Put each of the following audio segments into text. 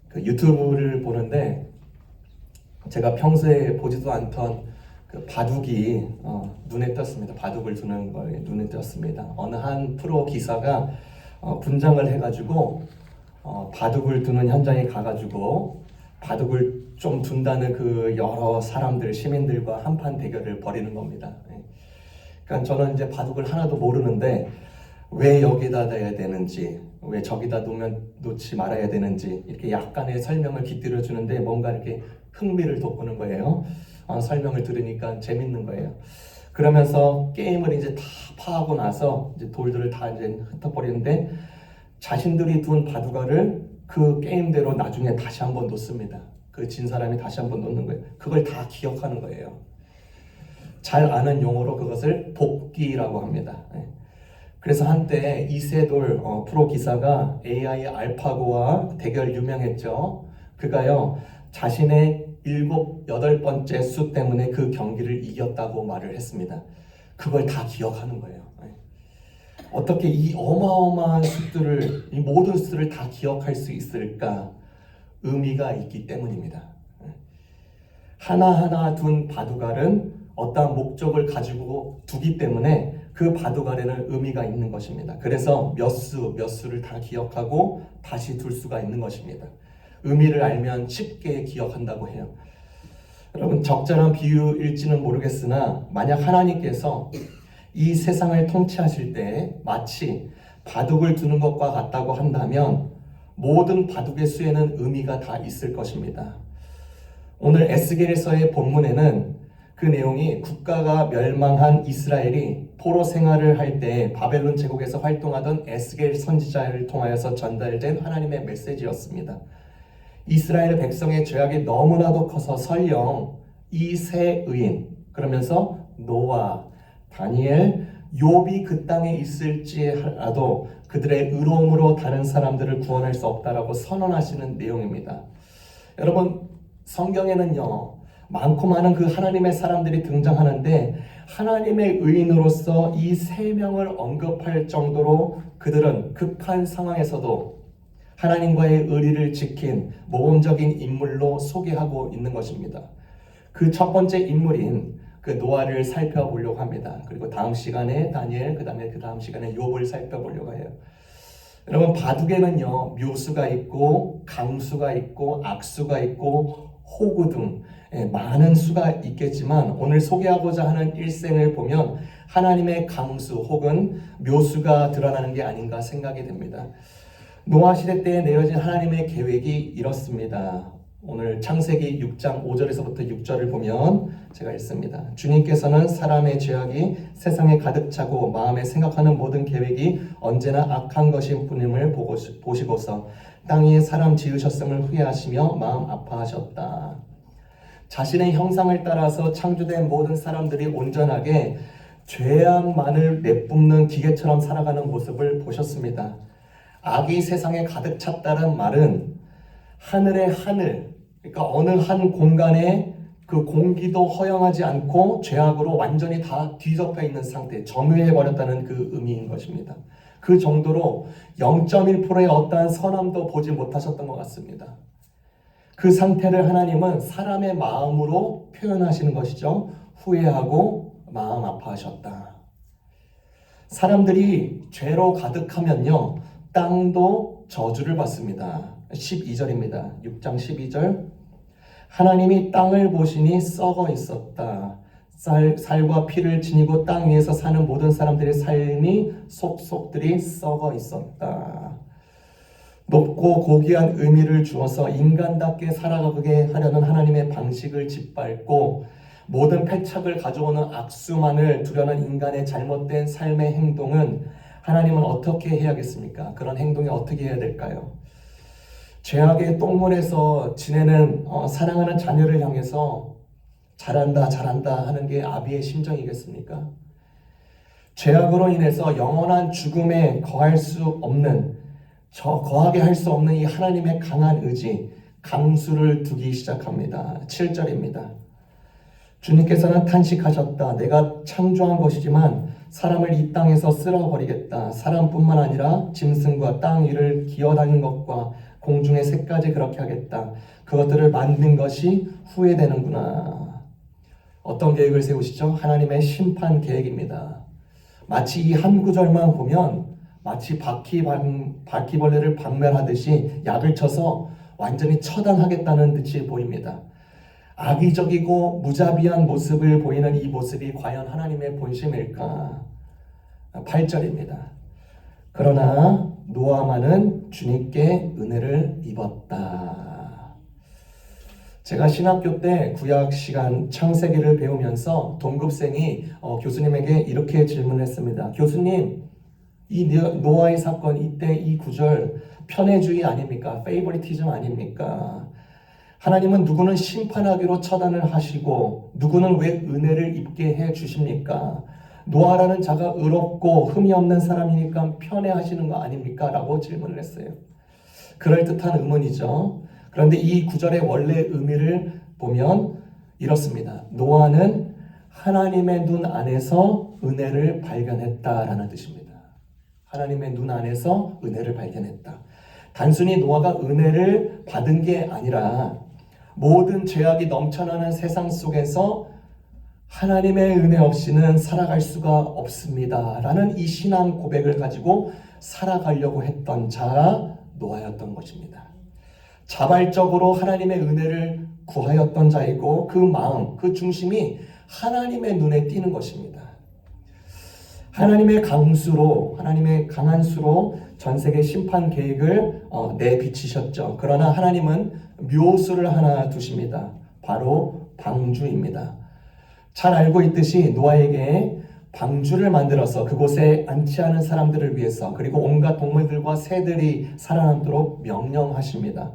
그 유튜브를 보는데 제가 평소에 보지도 않던 그 바둑이 눈에 띄었습니다. 바둑을 두는 걸 눈에 띄었습니다. 어느 한 프로 기사가 분장을 해가지고 바둑을 두는 현장에 가가지고 바둑을 좀 둔다는 그 여러 사람들, 시민들과 한판 대결을 벌이는 겁니다. 그러니까 저는 이제 바둑을 하나도 모르는데 왜 여기다 둬야 되는지, 왜 저기다 놓지 말아야 되는지 이렇게 약간의 설명을 깃들여 주는데 뭔가 이렇게 흥미를 돋구는 거예요. 설명을 들으니까 재밌는 거예요. 그러면서 게임을 이제 다 파하고 나서 이제 돌들을 다 이제 흩어버리는데 자신들이 둔 바둑알을 그 게임대로 나중에 다시 한번 놓습니다. 그 진 사람이 다시 한번 놓는 거예요. 그걸 다 기억하는 거예요. 잘 아는 용어로 그것을 복기라고 합니다. 그래서 한때 이세돌 프로 기사가 AI 알파고와 대결 유명했죠. 그가요 자신의 7, 8번째 수 때문에 그 경기를 이겼다고 말을 했습니다. 그걸 다 기억하는 거예요. 어떻게 이 어마어마한 수들을, 이 모든 수를 다 기억할 수 있을까? 의미가 있기 때문입니다. 하나하나 둔 바둑알은 어떠한 목적을 가지고 두기 때문에 그 바둑알에는 의미가 있는 것입니다. 그래서 몇 수를 다 기억하고 다시 둘 수가 있는 것입니다. 의미를 알면 쉽게 기억한다고 해요. 여러분, 적절한 비유일지는 모르겠으나 만약 하나님께서 이 세상을 통치하실 때 마치 바둑을 두는 것과 같다고 한다면 모든 바둑의 수에는 의미가 다 있을 것입니다. 오늘 에스겔서의 본문에는 그 내용이 국가가 멸망한 이스라엘이 포로 생활을 할 때 바벨론 제국에서 활동하던 에스겔 선지자를 통하여서 전달된 하나님의 메시지였습니다. 이스라엘 백성의 죄악이 너무나도 커서 설령 이 세 의인, 그러면서 노아, 다니엘, 욥이 그 땅에 있을지라도 그들의 의로움으로 다른 사람들을 구원할 수 없다라고 선언하시는 내용입니다. 여러분, 성경에는요 많고 많은 그 하나님의 사람들이 등장하는데 하나님의 의인으로서 이 세 명을 언급할 정도로 그들은 극한 상황에서도 하나님과의 의리를 지킨 모범적인 인물로 소개하고 있는 것입니다. 그 첫 번째 인물인 그 노아를 살펴보려고 합니다. 그리고 다음 시간에 다니엘, 그 다음 시간에 욥을 살펴보려고 해요. 여러분, 바둑에는요 묘수가 있고 강수가 있고 악수가 있고 호구 등 많은 수가 있겠지만 오늘 소개하고자 하는 일생을 보면 하나님의 강수 혹은 묘수가 드러나는 게 아닌가 생각이 됩니다. 노아 시대 때에 내어진 하나님의 계획이 이렇습니다. 오늘 창세기 6장 5절에서부터 6절을 보면 제가 읽습니다. 주님께서는 사람의 죄악이 세상에 가득 차고 마음에 생각하는 모든 계획이 언제나 악한 것인 뿐임을 보시고서 땅 위에 사람 지으셨음을 후회하시며 마음 아파하셨다. 자신의 형상을 따라서 창조된 모든 사람들이 온전하게 죄악만을 내뿜는 기계처럼 살아가는 모습을 보셨습니다. 악이 세상에 가득 찼다는 말은 하늘의 하늘, 그러니까 어느 한 공간에 그 공기도 허용하지 않고 죄악으로 완전히 다 뒤덮여 있는 상태, 점유해버렸다는 그 의미인 것입니다. 그 정도로 0.1%의 어떠한 선함도 보지 못하셨던 것 같습니다. 그 상태를 하나님은 사람의 마음으로 표현하시는 것이죠. 후회하고 마음 아파하셨다. 사람들이 죄로 가득하면요 땅도 저주를 받습니다. 12절입니다. 6장 12절. 하나님이 땅을 보시니 썩어 있었다. 살과 피를 지니고 땅 위에서 사는 모든 사람들의 삶이 속속들이 썩어 있었다. 높고 고귀한 의미를 주어서 인간답게 살아가게 하려는 하나님의 방식을 짓밟고 모든 패착을 가져오는 악수만을 두려는 인간의 잘못된 삶의 행동은 하나님은 어떻게 해야겠습니까? 그런 행동이 어떻게 해야 될까요? 죄악의 똥물에서 지내는 사랑하는 자녀를 향해서 잘한다 하는 게 아비의 심정이겠습니까? 죄악으로 인해서 영원한 죽음에 거하게 할 수 없는 이 하나님의 강한 의지, 강수를 두기 시작합니다. 7절입니다. 주님께서는 탄식하셨다. 내가 창조한 것이지만 사람을 이 땅에서 쓸어버리겠다. 사람뿐만 아니라 짐승과 땅 위를 기어다니는 것과 공중의 새까지 그렇게 하겠다. 그것들을 만든 것이 후회되는구나. 어떤 계획을 세우시죠? 하나님의 심판 계획입니다. 마치 이 한 구절만 보면 마치 바퀴벌레를 박멸하듯이 약을 쳐서 완전히 처단하겠다는 듯이 보입니다. 악의적이고 무자비한 모습을 보이는 이 모습이 과연 하나님의 본심일까? 8절입니다. 그러나 노아만은 주님께 은혜를 입었다. 제가 신학교 때 구약 시간 창세기를 배우면서 동급생이 교수님에게 이렇게 질문했습니다. 교수님, 이 노아의 사건, 이때 이 구절 편애주의 아닙니까? 페이버리티즘 아닙니까? 하나님은 누구는 심판하기로 처단을 하시고 누구는 왜 은혜를 입게 해 주십니까? 노아라는 자가 의롭고 흠이 없는 사람이니까 편애하시는 거 아닙니까? 라고 질문을 했어요. 그럴듯한 의문이죠. 그런데 이 구절의 원래 의미를 보면 이렇습니다. 노아는 하나님의 눈 안에서 은혜를 발견했다라는 뜻입니다. 하나님의 눈 안에서 은혜를 발견했다. 단순히 노아가 은혜를 받은 게 아니라 모든 죄악이 넘쳐나는 세상 속에서 하나님의 은혜 없이는 살아갈 수가 없습니다. 라는 이 신앙 고백을 가지고 살아가려고 했던 자가 노아였던 것입니다. 자발적으로 하나님의 은혜를 구하였던 자이고 그 마음, 그 중심이 하나님의 눈에 띄는 것입니다. 하나님의 강수로, 하나님의 강한 수로 전 세계 심판 계획을 내비치셨죠. 그러나 하나님은 묘수를 하나 두십니다. 바로 방주입니다. 잘 알고 있듯이 노아에게 방주를 만들어서 그곳에 안치하는 사람들을 위해서 그리고 온갖 동물들과 새들이 살아남도록 명령하십니다.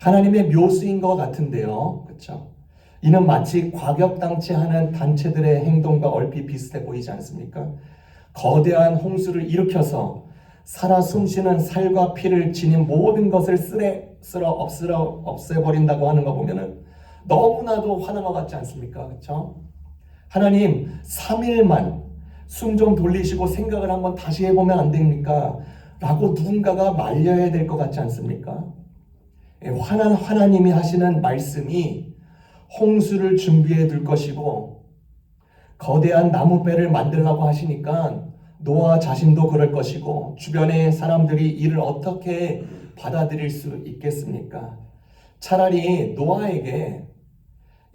하나님의 묘수인 것 같은데요. 그렇죠? 이는 마치 과격당치하는 단체들의 행동과 얼핏 비슷해 보이지 않습니까? 거대한 홍수를 일으켜서 살아 숨쉬는 살과 피를 지닌 모든 것을 쓸어 없애버린다고 하는 거 보면은 너무나도 화난 것 같지 않습니까? 그렇죠? 하나님 3일만 숨 좀 돌리시고 생각을 한번 다시 해보면 안 됩니까? 라고 누군가가 말려야 될 것 같지 않습니까? 화난 하나님이 하시는 말씀이 홍수를 준비해 둘 것이고 거대한 나무배를 만들라고 하시니까 노아 자신도 그럴 것이고 주변의 사람들이 이를 어떻게 받아들일 수 있겠습니까? 차라리 노아에게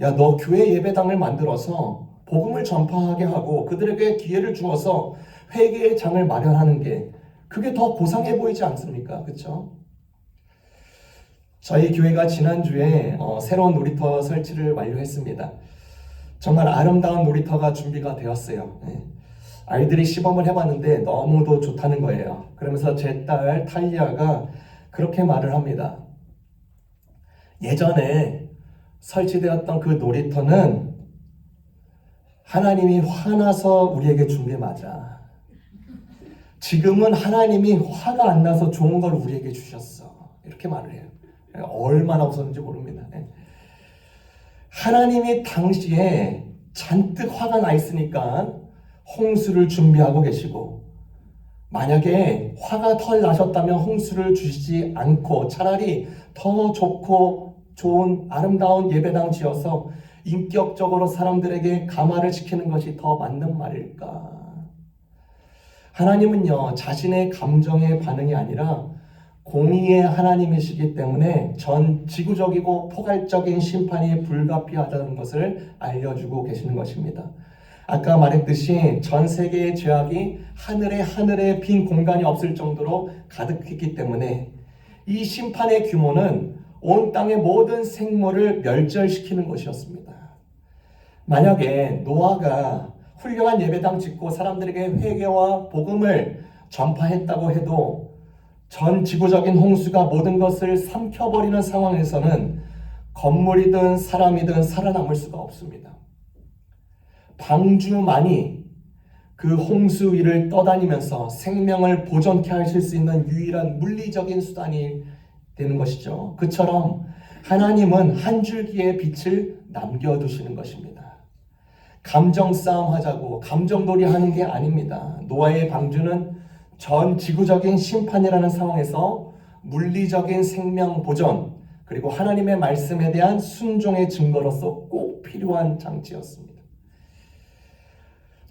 야, 너 교회 예배당을 만들어서 복음을 전파하게 하고 그들에게 기회를 주어서 회개의 장을 마련하는 게 그게 더 고상해 보이지 않습니까? 그렇죠? 저희 교회가 지난주에 새로운 놀이터 설치를 완료했습니다. 정말 아름다운 놀이터가 준비가 되었어요. 아이들이 시범을 해봤는데 너무도 좋다는 거예요. 그러면서 제 딸 탈리아가 그렇게 말을 합니다. 예전에 설치되었던 그 놀이터는 하나님이 화나서 우리에게 준 게 맞아. 지금은 하나님이 화가 안 나서 좋은 걸 우리에게 주셨어. 이렇게 말을 해요. 얼마나 웃었는지 모릅니다. 하나님이 당시에 잔뜩 화가 나 있으니까 홍수를 준비하고 계시고 만약에 화가 덜 나셨다면 홍수를 주시지 않고 차라리 더 좋고 좋은 아름다운 예배당 지어서 인격적으로 사람들에게 감화를 시키는 것이 더 맞는 말일까? 하나님은요, 자신의 감정의 반응이 아니라 공의의 하나님이시기 때문에 전 지구적이고 포괄적인 심판이 불가피하다는 것을 알려주고 계시는 것입니다. 아까 말했듯이 전 세계의 죄악이 하늘에 빈 공간이 없을 정도로 가득했기 때문에 이 심판의 규모는 온 땅의 모든 생물을 멸절시키는 것이었습니다. 만약에 노아가 훌륭한 예배당 짓고 사람들에게 회개와 복음을 전파했다고 해도 전 지구적인 홍수가 모든 것을 삼켜버리는 상황에서는 건물이든 사람이든 살아남을 수가 없습니다. 방주만이 그 홍수 위를 떠다니면서 생명을 보존케 하실 수 있는 유일한 물리적인 수단이 되는 것이죠. 그처럼 하나님은 한 줄기의 빛을 남겨두시는 것입니다. 감정 싸움 하자고 감정놀이 하는 게 아닙니다. 노아의 방주는 전 지구적인 심판이라는 상황에서 물리적인 생명 보존, 그리고 하나님의 말씀에 대한 순종의 증거로서 꼭 필요한 장치였습니다.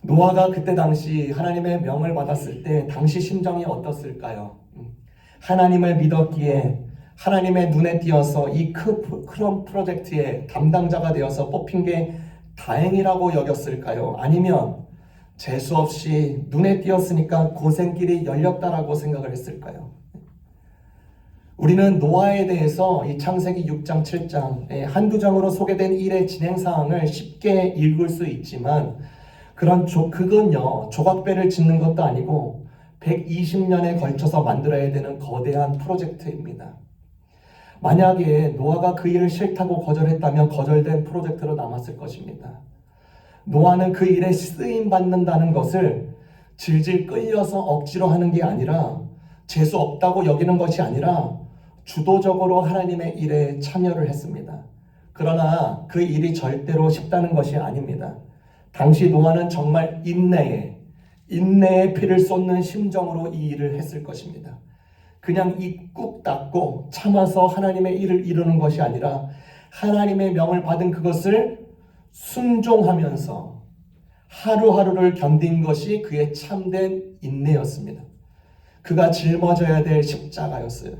노아가 그때 당시 하나님의 명을 받았을 때 당시 심정이 어떻을까요? 하나님을 믿었기에 하나님의 눈에 띄어서 이 큰 프로젝트의 담당자가 되어서 뽑힌 게 다행이라고 여겼을까요? 아니면 재수없이 눈에 띄었으니까 고생길이 열렸다라고 생각을 했을까요? 우리는 노아에 대해서 이 창세기 6장, 7장 한두 장으로 소개된 일의 진행 사항을 쉽게 읽을 수 있지만 그건요 조각배를 짓는 것도 아니고 120년에 걸쳐서 만들어야 되는 거대한 프로젝트입니다. 만약에 노아가 그 일을 싫다고 거절했다면 거절된 프로젝트로 남았을 것입니다. 노아는 그 일에 쓰임 받는다는 것을 질질 끌려서 억지로 하는 게 아니라 재수 없다고 여기는 것이 아니라 주도적으로 하나님의 일에 참여를 했습니다. 그러나 그 일이 절대로 쉽다는 것이 아닙니다. 당시 노아는 정말 인내의 피를 쏟는 심정으로 이 일을 했을 것입니다. 그냥 입 꾹 닫고 참아서 하나님의 일을 이루는 것이 아니라 하나님의 명을 받은 그것을 순종하면서 하루하루를 견딘 것이 그의 참된 인내였습니다. 그가 짊어져야 될 십자가였어요.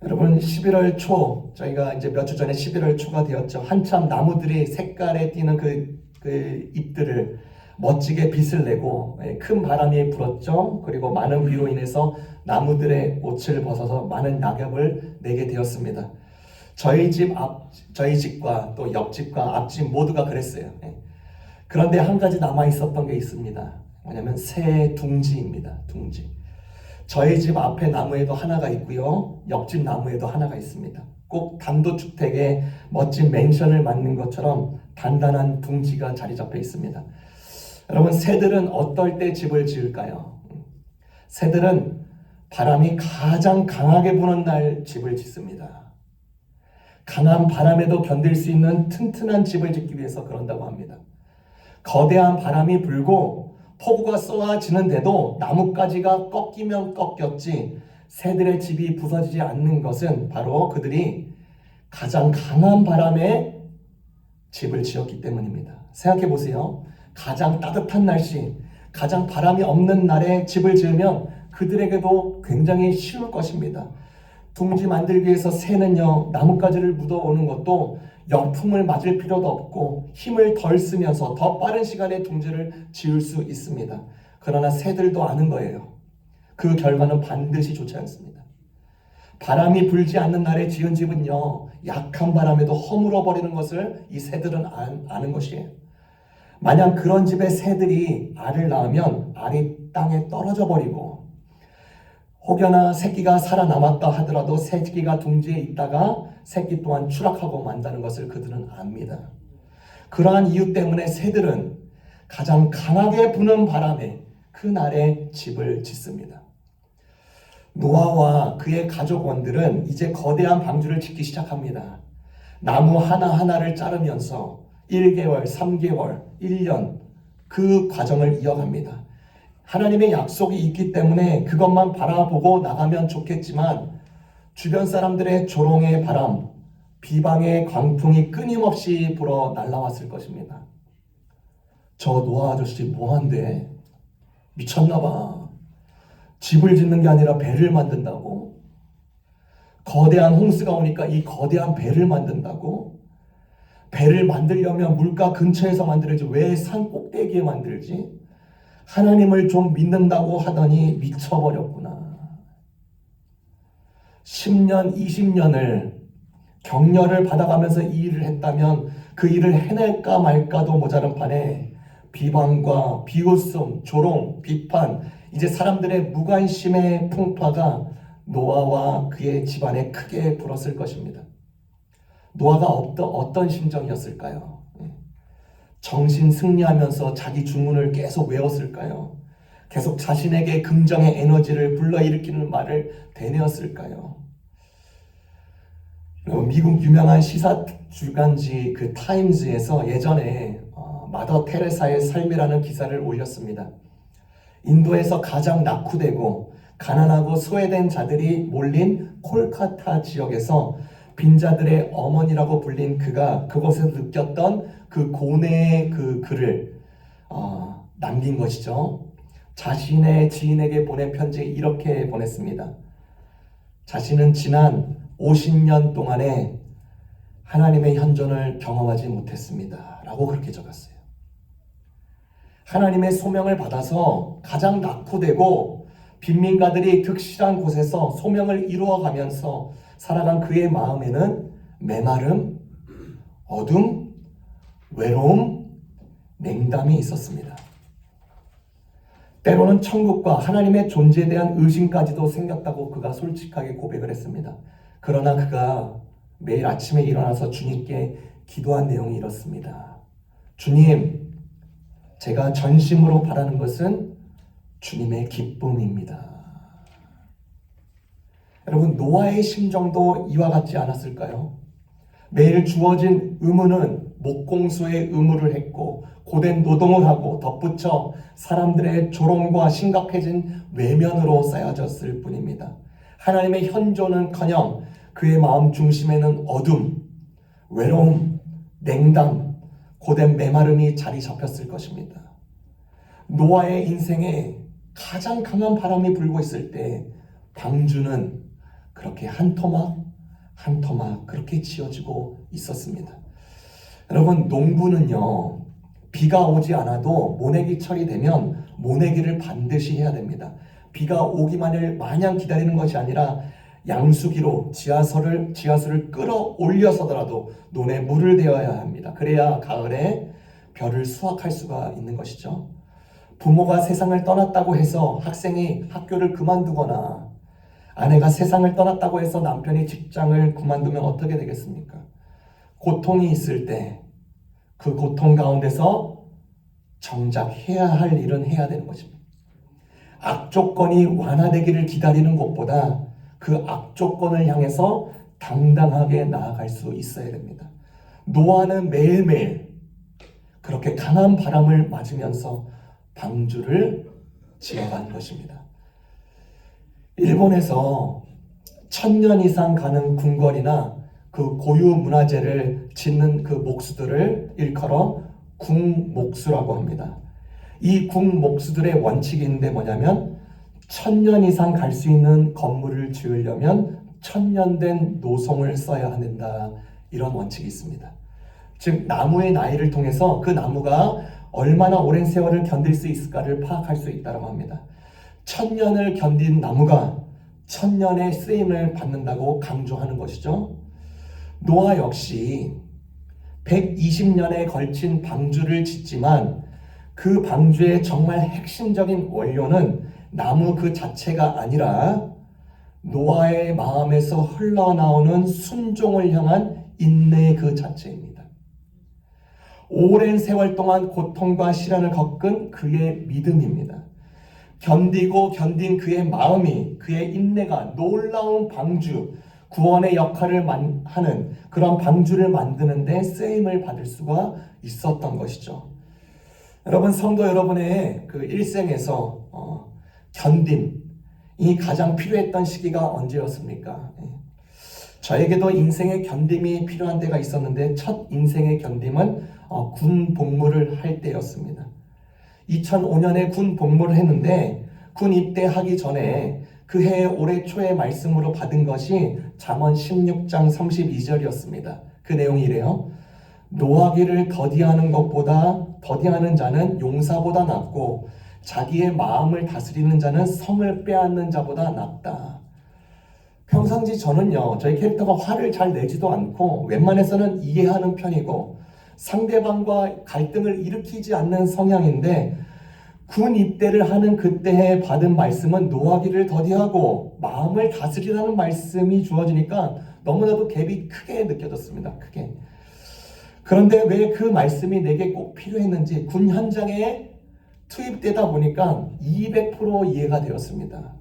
여러분 11월 초 저희가 이제 몇 주 전에 11월 초가 되었죠. 한참 나무들이 색깔에 띄는 그 잎들을 멋지게 빛을 내고 큰 바람이 불었죠. 그리고 많은 비로 인해서 나무들의 옷을 벗어서 많은 낙엽을 내게 되었습니다. 저희 집과 또 옆집과 앞집 모두가 그랬어요. 그런데 한 가지 남아 있었던 게 있습니다. 뭐냐면 새 둥지입니다. 둥지. 저희 집 앞에 나무에도 하나가 있고요. 옆집 나무에도 하나가 있습니다. 꼭 단독주택에 멋진 맨션을 만든 것처럼 단단한 둥지가 자리 잡혀 있습니다. 여러분 새들은 어떨 때 집을 지을까요? 새들은 바람이 가장 강하게 부는 날 집을 짓습니다. 강한 바람에도 견딜 수 있는 튼튼한 집을 짓기 위해서 그런다고 합니다. 거대한 바람이 불고 폭우가 쏟아지는데도 나뭇가지가 꺾이면 꺾였지 새들의 집이 부서지지 않는 것은 바로 그들이 가장 강한 바람에 집을 지었기 때문입니다. 생각해 보세요. 가장 따뜻한 날씨, 가장 바람이 없는 날에 집을 지으면 그들에게도 굉장히 쉬울 것입니다. 둥지 만들기 위해서 새는요 나뭇가지를 묻어오는 것도 역풍을 맞을 필요도 없고 힘을 덜 쓰면서 더 빠른 시간에 둥지를 지을 수 있습니다. 그러나 새들도 아는 거예요. 그 결과는 반드시 좋지 않습니다. 바람이 불지 않는 날에 지은 집은요 약한 바람에도 허물어 버리는 것을 이 새들은 아는 것이에요. 만약 그런 집에 새들이 알을 낳으면 알이 땅에 떨어져 버리고 혹여나 새끼가 살아남았다 하더라도 새끼가 둥지에 있다가 새끼 또한 추락하고 만다는 것을 그들은 압니다. 그러한 이유 때문에 새들은 가장 강하게 부는 바람에 그 날에 집을 짓습니다. 노아와 그의 가족원들은 이제 거대한 방주를 짓기 시작합니다. 나무 하나하나를 자르면서 1개월, 3개월, 1년 그 과정을 이어갑니다. 하나님의 약속이 있기 때문에 그것만 바라보고 나가면 좋겠지만 주변 사람들의 조롱의 바람, 비방의 광풍이 끊임없이 불어 날아왔을 것입니다. 저 노아 아저씨 뭐한대? 미쳤나 봐. 집을 짓는 게 아니라 배를 만든다고? 거대한 홍수가 오니까 이 거대한 배를 만든다고? 배를 만들려면 물가 근처에서 만들지 왜 산 꼭대기에 만들지? 하나님을 좀 믿는다고 하더니 미쳐버렸구나. 10년, 20년을 격려를 받아가면서 이 일을 했다면 그 일을 해낼까 말까도 모자란 판에 비방과 비웃음, 조롱, 비판, 이제 사람들의 무관심의 풍파가 노아와 그의 집안에 크게 불었을 것입니다. 노아가 어떤 심정이었을까요? 정신 승리하면서 자기 주문을 계속 외웠을까요? 계속 자신에게 긍정의 에너지를 불러일으키는 말을 되뇌었을까요? 미국 유명한 시사 주간지 그 타임즈에서 예전에 마더 테레사의 삶이라는 기사를 올렸습니다. 인도에서 가장 낙후되고 가난하고 소외된 자들이 몰린 콜카타 지역에서 빈자들의 어머니라고 불린 그가 그곳에서 느꼈던 그 고뇌의 그 글을 남긴 것이죠. 자신의 지인에게 보낸 편지에 이렇게 보냈습니다. 자신은 지난 50년 동안에 하나님의 현존을 경험하지 못했습니다. 라고 그렇게 적었어요. 하나님의 소명을 받아서 가장 낙후되고 빈민가들이 극실한 곳에서 소명을 이루어가면서 살아간 그의 마음에는 메마름, 어둠, 외로움, 냉담이 있었습니다. 때로는 천국과 하나님의 존재에 대한 의심까지도 생겼다고 그가 솔직하게 고백을 했습니다. 그러나 그가 매일 아침에 일어나서 주님께 기도한 내용이 이렇습니다. 주님, 제가 전심으로 바라는 것은 주님의 기쁨입니다. 여러분, 노아의 심정도 이와 같지 않았을까요? 매일 주어진 의무는 목공소의 의무를 했고 고된 노동을 하고 덧붙여 사람들의 조롱과 심각해진 외면으로 쌓여졌을 뿐입니다. 하나님의 현존은커녕 그의 마음 중심에는 어둠, 외로움, 냉담, 고된 메마름이 자리 잡혔을 것입니다. 노아의 인생에 가장 강한 바람이 불고 있을 때 방주는 그렇게 한 토막 한 토막 그렇게 지어지고 있었습니다. 여러분, 농부는요, 비가 오지 않아도 모내기철이 되면 모내기를 반드시 해야 됩니다. 비가 오기만을 마냥 기다리는 것이 아니라 양수기로 지하수를 끌어올려서더라도 논에 물을 대어야 합니다. 그래야 가을에 벼를 수확할 수가 있는 것이죠. 부모가 세상을 떠났다고 해서 학생이 학교를 그만두거나 아내가 세상을 떠났다고 해서 남편이 직장을 그만두면 어떻게 되겠습니까? 고통이 있을 때 그 고통 가운데서 정작 해야 할 일은 해야 되는 것입니다. 악조건이 완화되기를 기다리는 것보다 그 악조건을 향해서 당당하게 나아갈 수 있어야 됩니다. 노아는 매일매일 그렇게 강한 바람을 맞으면서 방주를 지어간 것입니다. 일본에서 1000년 이상 가는 궁궐이나 그 고유 문화재를 짓는 그 목수들을 일컬어 궁목수라고 합니다. 이 궁목수들의 원칙이 있는데 뭐냐면 1000년 이상 갈 수 있는 건물을 지으려면 1000년 된 노송을 써야 한다. 이런 원칙이 있습니다. 즉 나무의 나이를 통해서 그 나무가 얼마나 오랜 세월을 견딜 수 있을까를 파악할 수 있다고 합니다. 1000년을 견딘 나무가 1000년의 쓰임을 받는다고 강조하는 것이죠. 노아 역시 120년에 걸친 방주를 짓지만 그 방주의 정말 핵심적인 원료는 나무 그 자체가 아니라 노아의 마음에서 흘러나오는 순종을 향한 인내 그 자체입니다. 오랜 세월 동안 고통과 시련을 겪은 그의 믿음입니다. 견디고 견딘 그의 마음이, 그의 인내가 놀라운 방주, 구원의 역할을 하는 그런 방주를 만드는 데 쓰임을 받을 수가 있었던 것이죠. 여러분, 성도 여러분의 그 일생에서 견딤이 가장 필요했던 시기가 언제였습니까? 저에게도 인생의 견딤이 필요한 때가 있었는데 첫 인생의 견딤은 군 복무를 할 때였습니다. 2005년에 군 복무를 했는데 군 입대하기 전에 그 해 올해 초에 말씀으로 받은 것이 잠언 16장 32절이었습니다. 그 내용이 이래요. 노하기를 더디하는 자는 용사보다 낫고 자기의 마음을 다스리는 자는 성을 빼앗는 자보다 낫다. 평상시 저는요, 저희 캐릭터가 화를 잘 내지도 않고 웬만해서는 이해하는 편이고 상대방과 갈등을 일으키지 않는 성향인데 군 입대를 하는 그때에 받은 말씀은 노하기를 더디하고 마음을 다스리라는 말씀이 주어지니까 너무나도 갭이 크게 느껴졌습니다. 크게. 그런데 왜 그 말씀이 내게 꼭 필요했는지 군 현장에 투입되다 보니까 200% 이해가 되었습니다.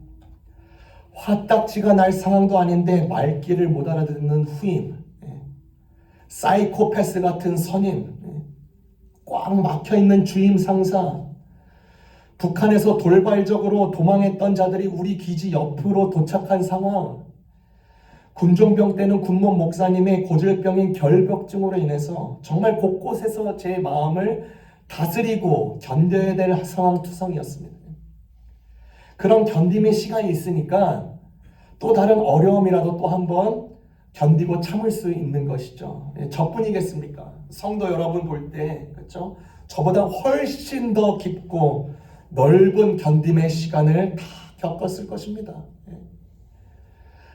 화딱지가 날 상황도 아닌데 말귀를 못 알아듣는 후임, 사이코패스 같은 선임, 꽉 막혀있는 주임 상사, 북한에서 돌발적으로 도망했던 자들이 우리 기지 옆으로 도착한 상황. 군종병 때는 군목 목사님의 고질병인 결벽증으로 인해서 정말 곳곳에서 제 마음을 다스리고 견뎌야 될 상황 투성이었습니다. 그런 견딤의 시간이 있으니까 또 다른 어려움이라도 또 한번 견디고 참을 수 있는 것이죠. 저뿐이겠습니까? 성도 여러분 볼 때, 그렇죠? 저보다 훨씬 더 깊고 넓은 견딤의 시간을 다 겪었을 것입니다.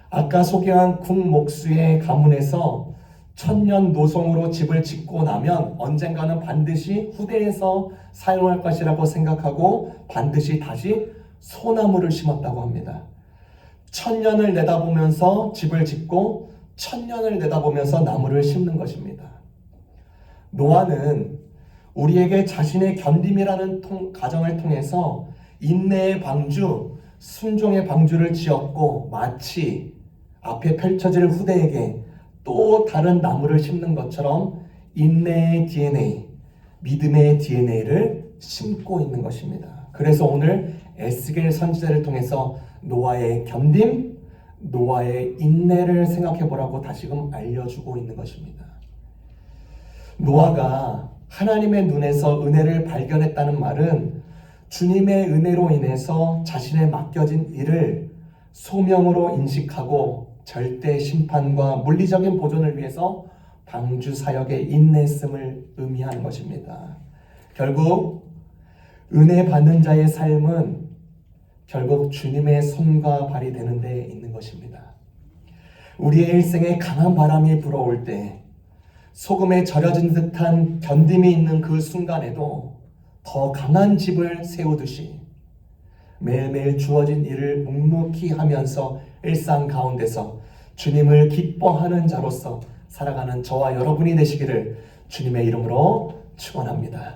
아까 소개한 국목수의 가문에서 천년 노송으로 집을 짓고 나면 언젠가는 반드시 후대에서 사용할 것이라고 생각하고 반드시 다시 소나무를 심었다고 합니다. 천년을 내다보면서 집을 짓고 천년을 내다보면서 나무를 심는 것입니다. 노아는 우리에게 자신의 견딤이라는 가정을 통해서 인내의 방주, 순종의 방주를 지었고 마치 앞에 펼쳐질 후대에게 또 다른 나무를 심는 것처럼 인내의 DNA, 믿음의 DNA를 심고 있는 것입니다. 그래서 오늘 에스겔 선지자를 통해서 노아의 견딤, 노아의 인내를 생각해 보라고 다시금 알려주고 있는 것입니다. 노아가 하나님의 눈에서 은혜를 발견했다는 말은 주님의 은혜로 인해서 자신의 맡겨진 일을 소명으로 인식하고 절대 심판과 물리적인 보존을 위해서 방주 사역에 인내했음을 의미하는 것입니다. 결국 은혜 받는 자의 삶은 결국 주님의 손과 발이 되는 데 있는 것입니다. 우리의 일생에 강한 바람이 불어올 때 소금에 절여진 듯한 견딤이 있는 그 순간에도 더 강한 집을 세우듯이 매일매일 주어진 일을 묵묵히 하면서 일상 가운데서 주님을 기뻐하는 자로서 살아가는 저와 여러분이 되시기를 주님의 이름으로 축원합니다.